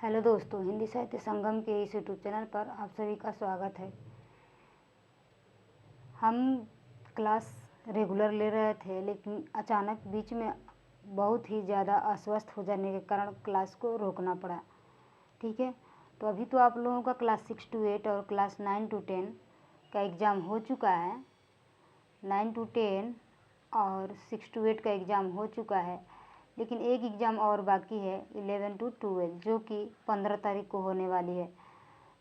Hello दोस्तों, हिंदी साहित्य संगम के इस यूट्यूब चैनल पर आप सभी का स्वागत है। हम क्लास रेगुलर ले रहे थे, लेकिन अचानक बीच में बहुत ही ज़्यादा अस्वस्थ हो जाने के कारण क्लास को रोकना पड़ा। ठीक है, तो अभी तो आप लोगों का क्लास 6 to 8 और क्लास 9 to 10 का एग्ज़ाम हो चुका है। 9 to 10 और 6 to 8 का एग्ज़ाम हो चुका है, लेकिन एक एग्ज़ाम और बाकी है 11 to 12, जो कि 15 तारीख को होने वाली है।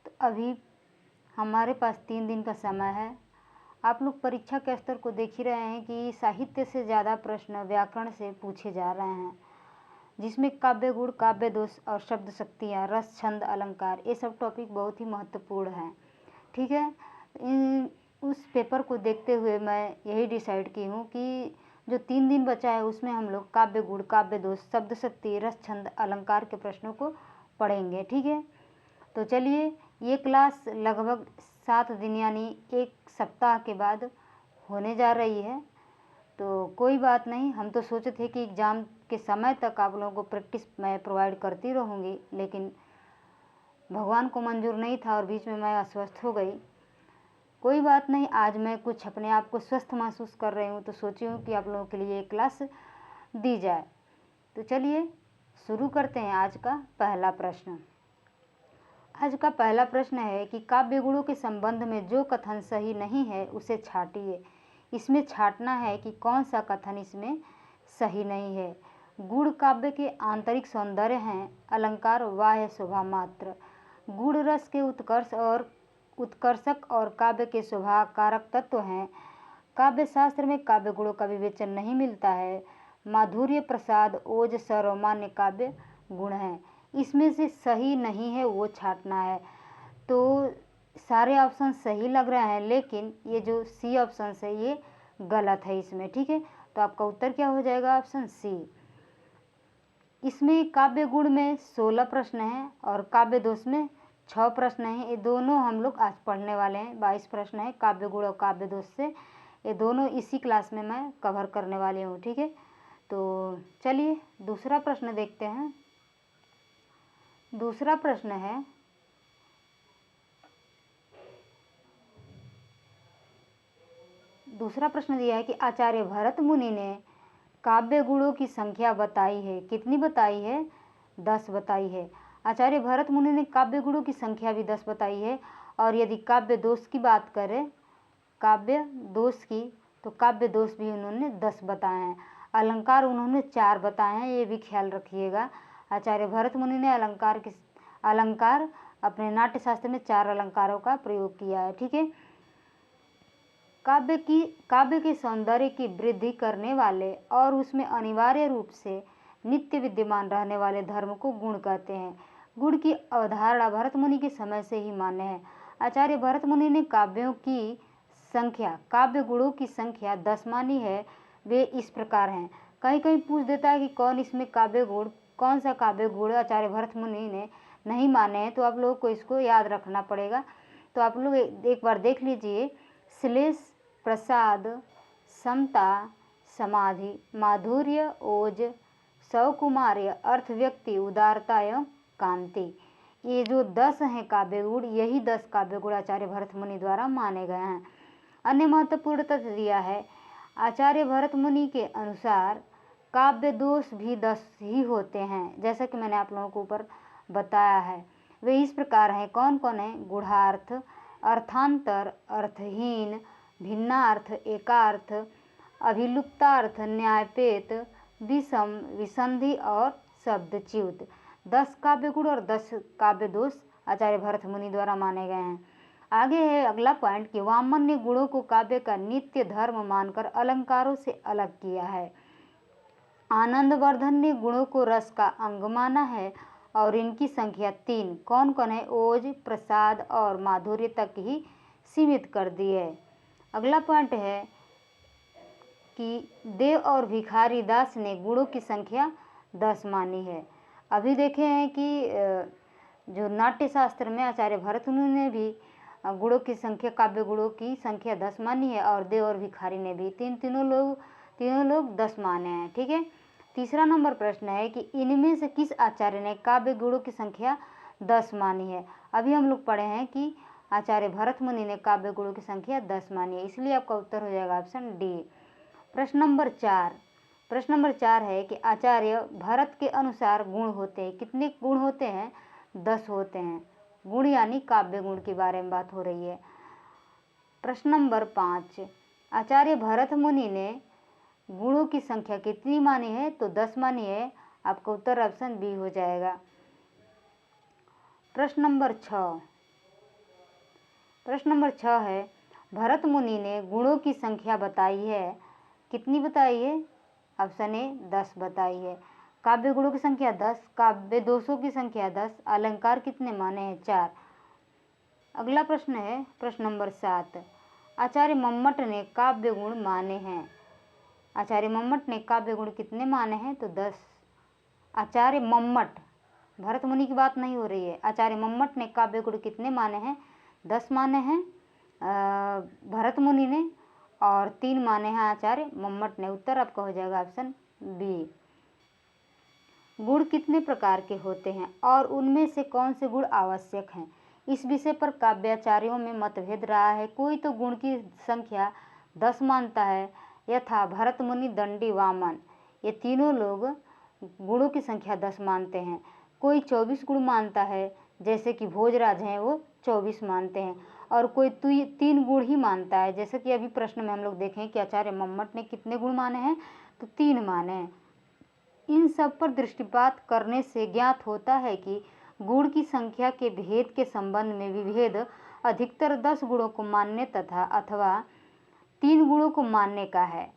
तो अभी हमारे पास 3 दिन का समय है। आप लोग परीक्षा के स्तर को देख ही रहे हैं कि साहित्य से ज़्यादा प्रश्न व्याकरण से पूछे जा रहे हैं, जिसमें काव्य गुण, काव्य दोष और शब्द शक्तियाँ, रस, छंद, अलंकार, ये सब टॉपिक बहुत ही महत्वपूर्ण हैं। ठीक है, उस पेपर को देखते हुए मैं यही डिसाइड की हूँ कि जो 3 दिन बचा है उसमें हम लोग काव्य गुण, काव्य दोष, शब्द शक्ति, रस, छंद, अलंकार के प्रश्नों को पढ़ेंगे। ठीक है, तो चलिए, ये क्लास लगभग 7 दिन यानी 1 सप्ताह के बाद होने जा रही है। तो कोई बात नहीं, हम तो सोचे थे कि एग्ज़ाम के समय तक आप लोगों को प्रैक्टिस मैं प्रोवाइड करती रहूँगी, लेकिन भगवान को मंजूर नहीं था और बीच में मैं अस्वस्थ हो गई। कोई बात नहीं, आज मैं कुछ अपने आप को स्वस्थ महसूस कर रही हूँ, तो सोची हूँ कि आप लोगों के लिए एक क्लास दी जाए। तो चलिए शुरू करते हैं आज का पहला प्रश्न। आज का पहला प्रश्न है कि काव्य गुणों के संबंध में जो कथन सही नहीं है उसे छाटिए। इसमें छाटना है कि कौन सा कथन इसमें सही नहीं है। गुण काव्य के आंतरिक सौंदर्य हैं, अलंकार बाह्य शोभा मात्र। गुण रस के उत्कर्षक और काव्य के शोभा कारक तत्व हैं। काव्य शास्त्र में काव्य गुणों का विवेचन नहीं मिलता है। माधुर्य, प्रसाद, ओज, सर्वमान्य काव्य गुण हैं। इसमें से सही नहीं है वो छाटना है। तो सारे ऑप्शन सही लग रहे हैं, लेकिन ये जो सी ऑप्शन है ये गलत है इसमें। ठीक है, तो आपका उत्तर क्या हो जाएगा? Option C. इसमें काव्य गुण में 16 प्रश्न हैं और काव्य दोष में 6 प्रश्न हैं। ये दोनों हम लोग आज पढ़ने वाले हैं। 22 प्रश्न है काव्य गुण और काव्य दोष से। ये दोनों इसी क्लास में मैं कवर करने वाली हूँ। ठीक है, तो चलिए दूसरा प्रश्न देखते हैं। दूसरा प्रश्न है, दूसरा प्रश्न दिया है कि आचार्य भरत मुनि ने काव्य गुणों की संख्या बताई है। कितनी बताई है? 10 बताई है। आचार्य भरत मुनि ने काव्य गुणों की संख्या भी 10 बताई है। और यदि काव्य दोष की बात करें, काव्य दोष की, तो काव्य दोष भी उन्होंने 10 बताए हैं। अलंकार उन्होंने 4 बताए हैं, ये भी ख्याल रखिएगा। आचार्य भरत मुनि ने अलंकार अपने नाट्य शास्त्र में 4 अलंकारों का प्रयोग किया है। ठीक है, काव्य के सौंदर्य की वृद्धि करने वाले और उसमें अनिवार्य रूप से नित्य विद्यमान रहने वाले धर्म को गुण कहते हैं। गुण की अवधारणा भरत मुनि के समय से ही मान्य है। आचार्य भरत मुनि ने काव्य गुणों की संख्या 10 मानी है। वे इस प्रकार हैं। कहीं कहीं पूछ देता है कि कौन सा काव्य गुण आचार्य भरत मुनि ने नहीं माने हैं, तो आप लोगों को इसको याद रखना पड़ेगा। तो आप लोग एक बार देख लीजिए। श्लेष, प्रसाद, समता, समाधि, माधुर्य, ओज, सौकुमार्य, अर्थव्यक्ति, उदारता एवं कांति। ये जो 10 हैं काव्य गुण, यही 10 काव्य गुण आचार्य भरत मुनि द्वारा माने गए हैं। अन्य महत्वपूर्ण तथ्य दिया है। आचार्य भरत मुनि के अनुसार काव्य दोष भी 10 ही होते हैं, जैसा कि मैंने आप लोगों को ऊपर बताया है। वे इस प्रकार हैं। कौन कौन है? गूढ़ार्थ, अर्थांतर, अर्थहीन, भिन्नार्थ, एकार्थ, अभिलुप्तार्थ, न्यायपेत, विषम, विसंधि और शब्दच्युत। 10 काव्य गुण और 10 काव्य दोष आचार्य भरत मुनि द्वारा माने गए हैं। आगे है अगला पॉइंट कि वामन ने गुणों को काव्य का नित्य धर्म मानकर अलंकारों से अलग किया है। आनंदवर्धन ने गुणों को रस का अंग माना है और इनकी संख्या 3 कौन कौन है? ओज, प्रसाद और माधुर्य तक ही सीमित कर दी है। अगला पॉइंट है कि देव और भिखारी दास ने गुणों की संख्या 10 मानी है। अभी देखे हैं कि जो नाट्य शास्त्र में आचार्य भरत मुनि ने भी काव्य गुणों की संख्या 10 मानी है और देव और भिखारी ने भी तीनों लोग 10 माने हैं। ठीक है, तीसरा नंबर प्रश्न है कि इनमें से किस आचार्य ने काव्य गुणों की संख्या 10 मानी है। अभी हम लोग पढ़े हैं कि आचार्य भरत मुनि ने काव्य गुणों की संख्या 10 मानी है, इसलिए आपका उत्तर हो जाएगा ऑप्शन डी। प्रश्न नंबर 4 है कि आचार्य भरत के अनुसार गुण होते हैं, कितने गुण होते हैं? 10 होते हैं। गुण यानी काव्य गुण के बारे में बात हो रही है। प्रश्न नंबर 5, आचार्य भरत मुनि ने गुणों की संख्या कितनी मानी है? तो 10 मानी है। आपका उत्तर ऑप्शन बी हो जाएगा। प्रश्न नंबर 6 है, भरत मुनि ने गुणों की संख्या बताई है, कितनी बताई है? ऑप्शन ए 10 बताई है। काव्य गुणों की संख्या 10, काव्य दोषों की संख्या 10, अलंकार कितने माने हैं? 4। अगला प्रश्न है प्रश्न नंबर 7, आचार्य मम्मट ने काव्य गुण माने हैं। आचार्य मम्मट ने काव्य गुण कितने माने हैं? तो 10। आचार्य मम्मट, भरत मुनि की बात नहीं हो रही है। आचार्य मम्मट ने काव्य गुण कितने माने हैं? 10 माने हैं भरत मुनि ने, और 3 माने हैं आचार्य मम्मट ने। उत्तर आपका हो जाएगा ऑप्शन बी। गुण कितने प्रकार के होते हैं और उनमें से कौन से गुण आवश्यक हैं? इस विषय पर काव्याचार्यों में मतभेद रहा है। कोई तो गुण की संख्या 10 मानता है, यथा भरत मुनि, दंडी, वामन, ये तीनों लोग गुणों की संख्या 10 मानते हैं। कोई 24 गुण मानता है, जैसे कि भोजराज हैं वो 24 मानते हैं, और कोई 3 गुण ही मानता है, जैसे कि अभी प्रश्न में हम लोग देखें कि आचार्य मम्मट ने कितने गुण माने हैं? तो 3 माने हैं। इन सब पर दृष्टिपात करने से ज्ञात होता है कि गुण की संख्या के भेद के संबंध में विभेद अधिकतर 10 गुणों को मानने तथा अथवा 3 गुणों को मानने का है।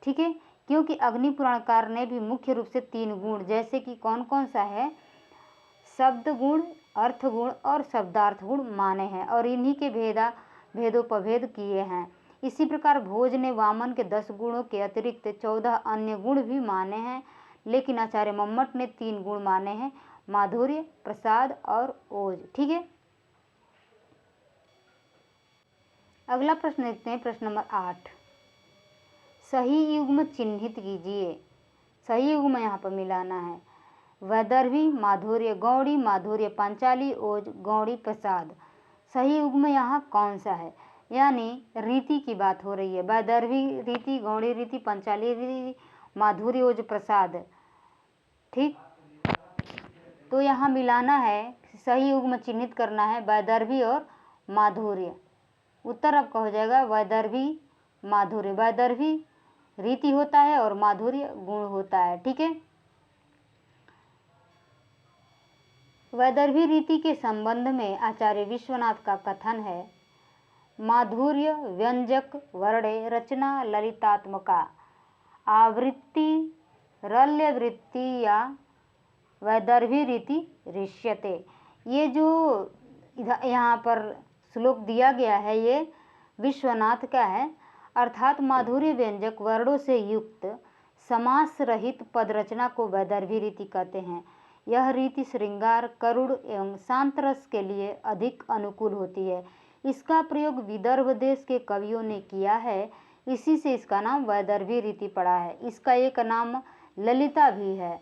ठीक है, क्योंकि अग्नि पुराणकार ने भी मुख्य रूप से 3 गुण, जैसे कि कौन कौन सा है? शब्द गुण, अर्थ गुण और शब्दार्थ गुण माने हैं, और इन्हीं के भेदोपभेद किए हैं। इसी प्रकार भोज ने वामन के 10 गुणों के अतिरिक्त 14 अन्य गुण भी माने हैं, लेकिन आचार्य मम्मट ने 3 गुण माने हैं, माधुर्य, प्रसाद और ओज। ठीक है, अगला प्रश्न देखते हैं प्रश्न नंबर 8, सही युग्म चिन्हित कीजिए। सही युग्म यहाँ पर मिलाना है। वैदर्भी माधुर्य, गौड़ी माधुर्य, पांचाली ओज, गौड़ी प्रसाद। सही युग्म यहाँ कौन सा है? यानी रीति की बात हो रही है। वैदर्भी रीति, गौड़ी रीति, पांचाली रीति, माधुर्य ओज प्रसाद। ठीक, तो यहाँ मिलाना है, सही युग्म चिन्हित करना है वैदर्भी और माधुर्य। उत्तर आपका हो जाएगा वैदर्भी माधुर्य। वैदर्भी रीति होता है और माधुर्य गुण होता है। ठीक है, वैदर्भी रीति के संबंध में आचार्य विश्वनाथ का कथन है, माधुर्य व्यंजक वर्णे रचना ललितात्मका, आवृत्ति रल्यवृत्ति या वैदर्भी रीति ऋष्यते। ये जो यहाँ पर श्लोक दिया गया है ये विश्वनाथ का है, अर्थात माधुर्य व्यंजक वर्णों से युक्त समास रहित पद रचना को वैदर्भी रीति कहते हैं। यह रीति श्रृंगार, करुण एवं शांत रस के लिए अधिक अनुकूल होती है। इसका प्रयोग विदर्भ देश के कवियों ने किया है, इसी से इसका नाम वैदर्भी रीति पड़ा है। इसका एक नाम ललिता भी है।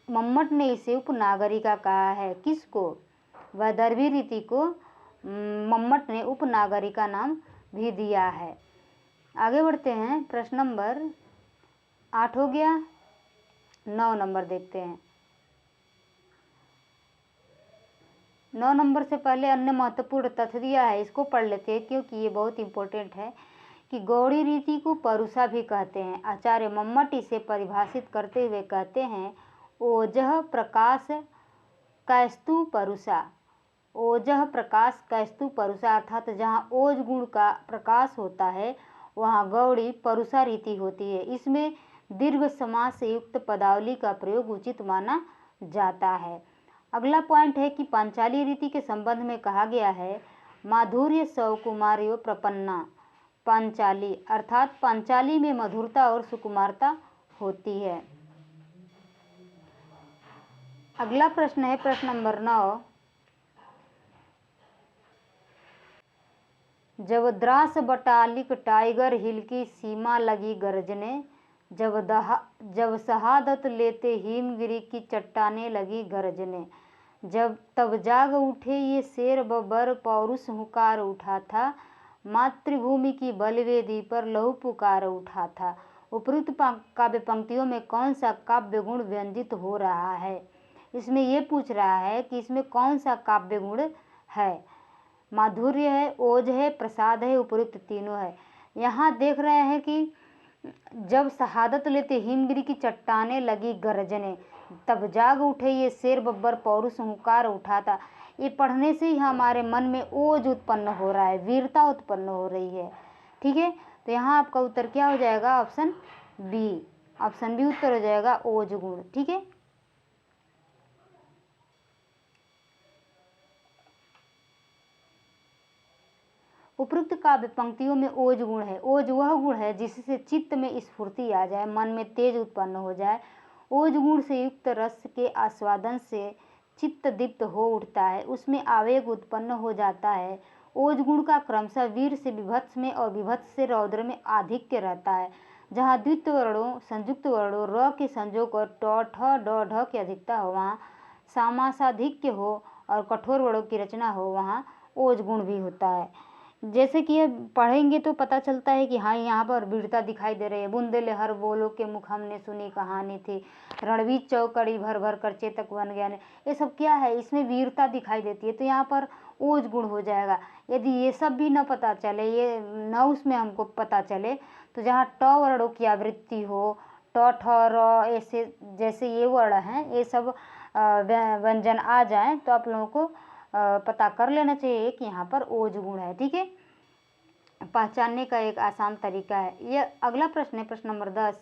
मम्मट ने इसे उपनागरिका कहा है। किसको? वैदर्भी रीति को मम्मट ने उपनागरिका नाम भी दिया है। आगे बढ़ते हैं, प्रश्न नंबर 8 हो गया, 9 नंबर देखते हैं। 9 नंबर से पहले अन्य महत्वपूर्ण तथ्य दिया है, इसको पढ़ लेते हैं क्योंकि ये बहुत इंपॉर्टेंट है कि गौड़ी रीति को परुषा भी कहते हैं। आचार्य मम्मट इसे परिभाषित करते हुए कहते हैं, ओजः प्रकाश कैस्तु परुषा। ओजः प्रकाश कैस्तु परुषा, अर्थात जहाँ ओज गुण का प्रकाश होता है वहाँ गौड़ी परुषा रीति होती है। इसमें दीर्घ समास से युक्त पदावली का प्रयोग उचित माना जाता है। अगला पॉइंट है कि पांचाली रीति के संबंध में कहा गया है, माधुर्य सौकुमार्यो प्रपन्ना। पांचाली अर्थात पांचाली में मधुरता और सुकुमारता होती है। अगला प्रश्न है प्रश्न नंबर 9, जब द्रास बटालिक टाइगर हिल की सीमा लगी गरजने, जब शहादत लेते हिमगिरी की चट्टानें लगी गरजने, जब तब जाग उठे ये शेर बब्बर पौरुष हुंकार उठा था, मातृभूमि की बलवेदी पर लहू पुकार उठा था। उपयुक्त काव्य पंक्तियों में कौन सा काव्य गुण व्यंजित हो रहा है? इसमें ये पूछ रहा है कि इसमें कौन सा काव्य गुण है। माधुर्य है, ओज है, प्रसाद है, उपयुक्त तीनों है। यहाँ देख रहे हैं कि जब शहादत लेते हिमगिरी की चट्टानें लगी गरजने, तब जाग उठे ये शेर बब्बर पौरुष हुंकार उठा था। ये पढ़ने से ही हमारे मन में ओज उत्पन्न हो रहा है, वीरता उत्पन्न हो रही है। ठीक है, तो यहाँ आपका उत्तर क्या हो जाएगा? Option B. ऑप्शन बी उत्तर हो जाएगा, ओज गुण। ठीक है, उपयुक्त काव्य पंक्तियों में ओज गुण है। ओज वह गुण है जिससे चित्त में स्फूर्ति आ जाए, मन में तेज उत्पन्न हो जाए। ओज गुण से युक्त रस के आस्वादन से चित्त दीप्त हो उठता है, उसमें आवेग उत्पन्न हो जाता है। ओज गुण का क्रमशः वीर से विभत्स में और विभत्स से रौद्र में आधिक्य रहता है। जहाँ द्वित्व वर्णों, संयुक्त वर्णों, र के संजोग और ट, ठ, ड, ढ की अधिकता हो, वहाँ समासाधिक्य हो और कठोर वर्णों की रचना हो, वहाँ ओज गुण भी होता है। जैसे कि ये पढ़ेंगे तो पता चलता है कि हाँ, यहाँ पर वीरता दिखाई दे रही है। बुंदेले हर बोलो के मुख हमने सुनी कहानी थी, रणवीर चौकड़ी भर भर कर चेतक बन गया ने। ये सब क्या है? इसमें वीरता दिखाई देती है, तो यहाँ पर ओज गुण हो जाएगा। यदि ये सब भी न पता चले, ये न उसमें हमको पता चले, तो जहाँ ट वर्णों की आवृत्ति हो, ट, ठ, र, ऐसे जैसे ये वर्ण हैं, ये सब व्यंजन आ जाएं, तो आप लोगों को पता कर लेना चाहिए कि यहाँ पर ओज गुण है। ठीक है, पहचानने का एक आसान तरीका है। यह अगला प्रश्न है, प्रश्न नंबर 10।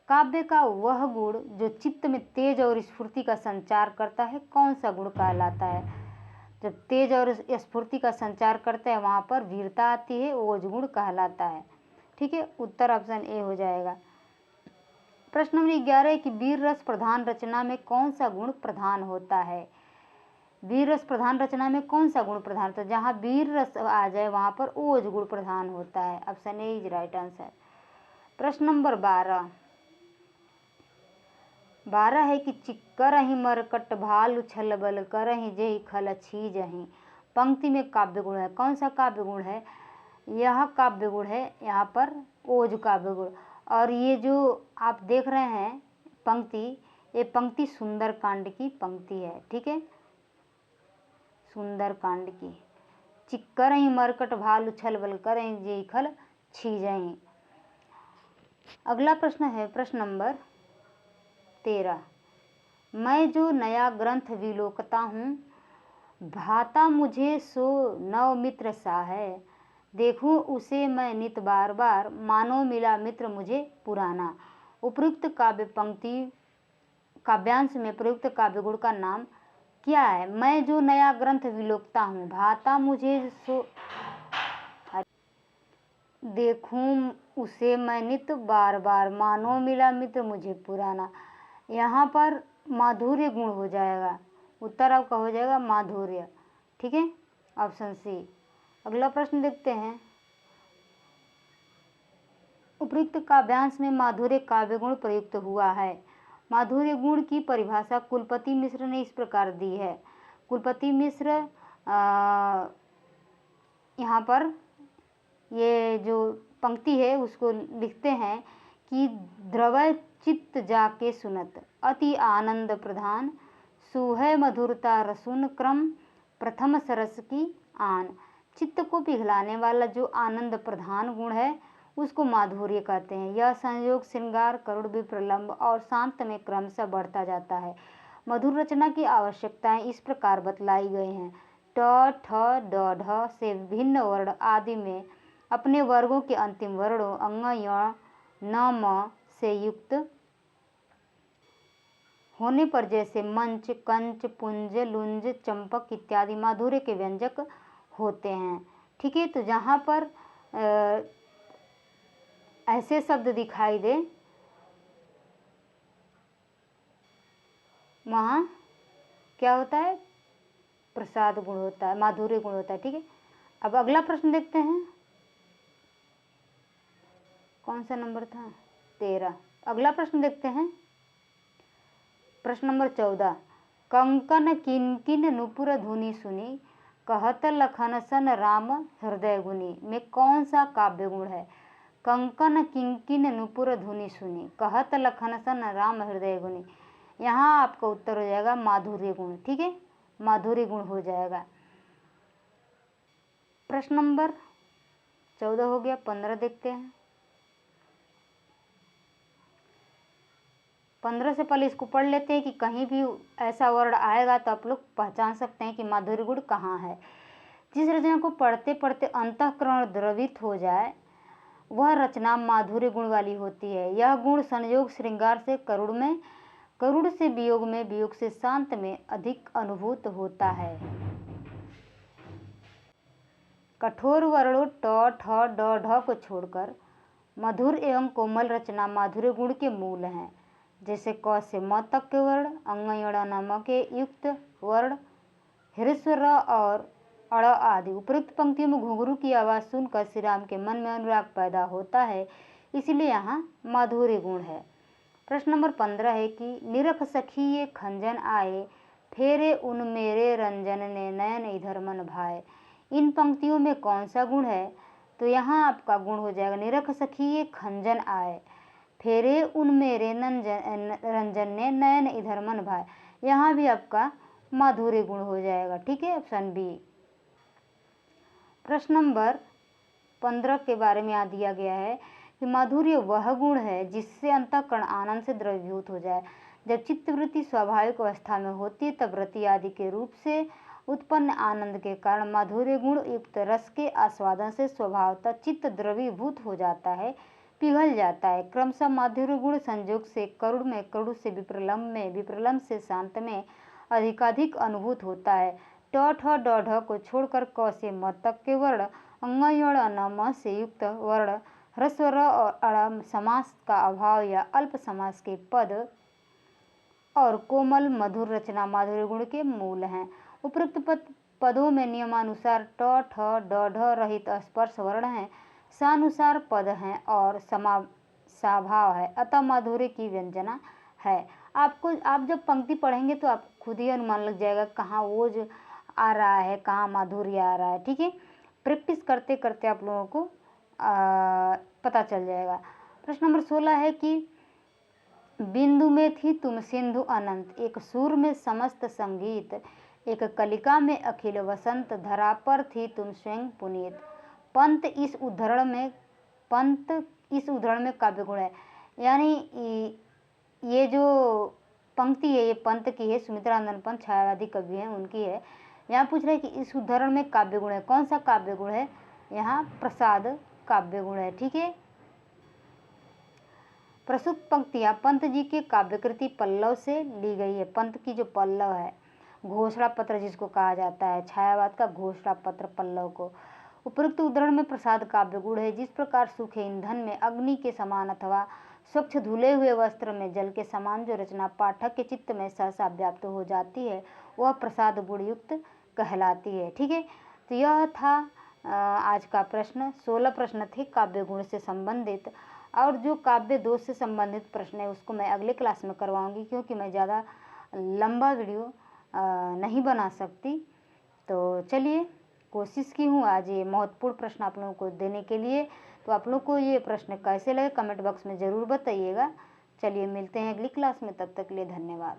काव्य का वह गुण जो चित्त में तेज और स्फूर्ति का संचार करता है, कौन सा गुण कहलाता है? जब तेज और स्फूर्ति का संचार करता है, वहाँ पर वीरता आती है, ओज गुण कहलाता है। ठीक है, उत्तर ऑप्शन ए हो जाएगा। प्रश्न नंबर 11 कि वीर रस प्रधान रचना में कौन सा गुण प्रधान होता है? वीर रस प्रधान रचना में कौन सा गुण प्रधान? तो जहाँ वीर रस आ जाए वहाँ पर ओज गुण प्रधान होता है। Option A is right answer. प्रश्न नंबर 12 है कि चिक्करहि मरकट भालु छल बल करहि जेहि खल छीजहि। पंक्ति में काव्य गुण है, कौन सा काव्य गुण है? यह काव्य गुण है यहाँ पर ओज काव्य गुण। और ये जो आप देख रहे हैं पंक्ति, ये पंक्ति सुंदर कांड की पंक्ति है। ठीक है, सुंदर कांड की। चिक्करहि मरकट भालु छल बल करहि जेहि खल छीजहि। अगला प्रश्न है, प्रश्न नंबर 13। मैं जो नया ग्रंथ विलोकता हूँ, भाता मुझे सो नव मित्र सा है, देखूं उसे मैं नित बार बार, मानो मिला मित्र मुझे पुराना। उपयुक्त काव्य पंक्ति काव्यांश में प्रयुक्त काव्य गुण का नाम क्या है? मैं जो नया ग्रंथ विलोकता हूँ, भाता मुझे सो, देखूं उसे मैं नित बार बार, मानो मिला मित्र मुझे पुराना। यहाँ पर माधुर्य गुण हो जाएगा, उत्तर आपका हो जाएगा माधुर्य। ठीक है, ऑप्शन सी। अगला प्रश्न देखते हैं। उपयुक्त काव्यांश में माधुर्य काव्य गुण प्रयुक्त हुआ है। माधुर्य गुण की परिभाषा कुलपति मिश्र ने इस प्रकार दी है। कुलपति मिश्र यहाँ पर ये जो पंक्ति है उसको लिखते हैं कि द्रवय चित्त जाके सुनत, अति आनंद प्रधान, सुहै मधुरता रसुन क्रम, प्रथम सरस की आन। चित्त को पिघलाने वाला जो आनंद प्रधान गुण है उसको माधुर्य कहते हैं। यह संयोग, श्रृंगार, करुण, विप्रलंब और शांत में क्रमशः बढ़ता जाता है। मधुर रचना की आवश्यकताएं इस प्रकार बतलाई गई हैं। ट, ठ, ड, ढ से भिन्न वर्ण आदि में अपने वर्गों के अंतिम वर्णों अंग, य, न, म से युक्त होने पर जैसे मंच, कंच, पुंज, लुंज, चंपक इत्यादि माधुर्य के व्यंजक होते हैं। ठीक है, तो जहाँ पर ऐसे शब्द दिखाई दे वहाँ क्या होता है? प्रसाद गुण होता है, माधुर्य गुण होता है। ठीक है, अब अगला प्रश्न देखते हैं। कौन सा नंबर था? 13। अगला प्रश्न देखते हैं। प्रश्न नंबर 14, कंकन किन किन नुपुर धुनि सुनी, कहत लखन सन राम हृदय गुनी में कौन सा काव्य गुण है? कंकन किन किन नुपुर धुनि सुनी, कहत लखन सन राम हृदय गुनी। यहाँ आपका उत्तर हो जाएगा माधुर्य गुण। ठीक है, माधुर्य गुण हो जाएगा। प्रश्न नंबर 14 हो गया। 15 देखते हैं। 15 से पहले इसको पढ़ लेते हैं कि कहीं भी ऐसा वर्ड आएगा तो आप लोग पहचान सकते हैं कि माधुर्य गुण कहाँ है। जिस रचना को पढ़ते पढ़ते अंतःकरण द्रवित हो जाए वह रचना माधुर्य गुण वाली होती है। यह गुण संयोग श्रृंगार से करुण में, करुण से वियोग में, वियोग से शांत में अधिक अनुभूत होता है। कठोर वर्णों ट ठ ड ढ को छोड़कर मधुर एवं कोमल रचना माधुर्य गुण के मूल हैं। जैसे क से म तक के वर्ण, अंग नम के युक्त वर्ण, ह्रस्व र और अड़ आदि। उपयुक्त पंक्तियों में घुंघरू की आवाज़ सुनकर श्री राम के मन में अनुराग पैदा होता है, इसलिए यहाँ माधुर्य गुण है। प्रश्न नंबर 15 है कि निरख सखी ये खंजन आए, फेरे उन मेरे रंजन ने नयन इधर मन भाए। इन पंक्तियों में कौन सा गुण है? तो यहाँ आपका गुण हो जाएगा निरख सखी ये खंजन आए, फेरे उन मेरे रंजन ने नयन इधर मन भाए। यहाँ भी आपका माधुर्य गुण हो जाएगा। ठीक है, ऑप्शन बी। प्रश्न नंबर 15 के बारे में यहाँ दिया गया है कि माधुर्य वह गुण है जिससे अंतःकरण आनंद से द्रवीभूत हो जाए। जब चित्तवृत्ति स्वाभाविक अवस्था में होती है तब रति आदि के रूप से उत्पन्न आनंद के कारण माधुर्य गुण युक्त रस के आस्वादन से स्वभावतः चित्त द्रवीभूत हो जाता है, पिघल जाता है। क्रमशः माधुर्य गुण संयोग से करुण में, करुण से विप्रलम्ब में, विप्रलम्ब से शांत में अधिकाधिक अनुभूत होता है। ट ठ ड ढ को छोड़कर क से म तक के वर्ण, अंग न म से युक्त वर्ण, ह्रस्व र और अड़ समास का अभाव या अल्प समास के पद और कोमल मधुर रचना माधुर्य गुण के मूल हैं। उपरोक्त पदों में नियमानुसार ट ठ ड ढ रहित स्पर्श वर्ण हैं, सानुसार पद हैं और समासाभाव है, अतः माधुर्य की व्यंजना है। आपको आप जब पंक्ति पढ़ेंगे तो आप खुद ही अनुमान लग जाएगा कहाँ ओज आ रहा है, कहाँ माधुर्य आ रहा है। ठीक है, प्रैक्टिस करते करते आप लोगों को पता चल जाएगा। प्रश्न नंबर 16 है कि बिंदु में थी तुम सिंधु अनंत, एक सुर में समस्त संगीत, एक कलिका में अखिल वसंत, धरा पर थी तुम स्वयं पुनीत। पंत इस उद्धरण में काव्य गुण है। यानी ये जो पंक्ति है ये पंत की है, सुमित्रानंद पंत छायावादी कवि हैं उनकी है। यहाँ पूछ रहे हैं कि इस उद्धरण में काव्य गुण है, कौन सा काव्य गुण है? यहाँ प्रसाद काव्य गुण है। ठीक है, प्रस्तुत पंक्तियाँ पंत जी के काव्यकृति पल्लव से ली गई है। पंत की जो पल्लव है, घोषणा पत्र जिसको कहा जाता है, छायावाद का घोषणा पत्र पल्लव को। उपरोक्त उद्धरण में प्रसाद काव्य गुण है। जिस प्रकार सूखे ईंधन में अग्नि के समान अथवा स्वच्छ धुले हुए वस्त्र में जल के समान जो रचना पाठक के चित्त में सहसा व्याप्त हो जाती है वह प्रसाद गुण युक्त कहलाती है। ठीक है, तो यह था आज का प्रश्न। 16 प्रश्न थे काव्य गुण से संबंधित, और जो काव्य दोष से संबंधित प्रश्न है उसको मैं अगले क्लास में करवाऊंगी, क्योंकि मैं ज़्यादा लंबा वीडियो नहीं बना सकती। तो चलिए, कोशिश की हूँ आज ये महत्वपूर्ण प्रश्न आप लोगों को देने के लिए। तो आप लोग को ये प्रश्न कैसे लगे कमेंट बॉक्स में ज़रूर बताइएगा। चलिए मिलते हैं अगली क्लास में, तब तक के लिए धन्यवाद।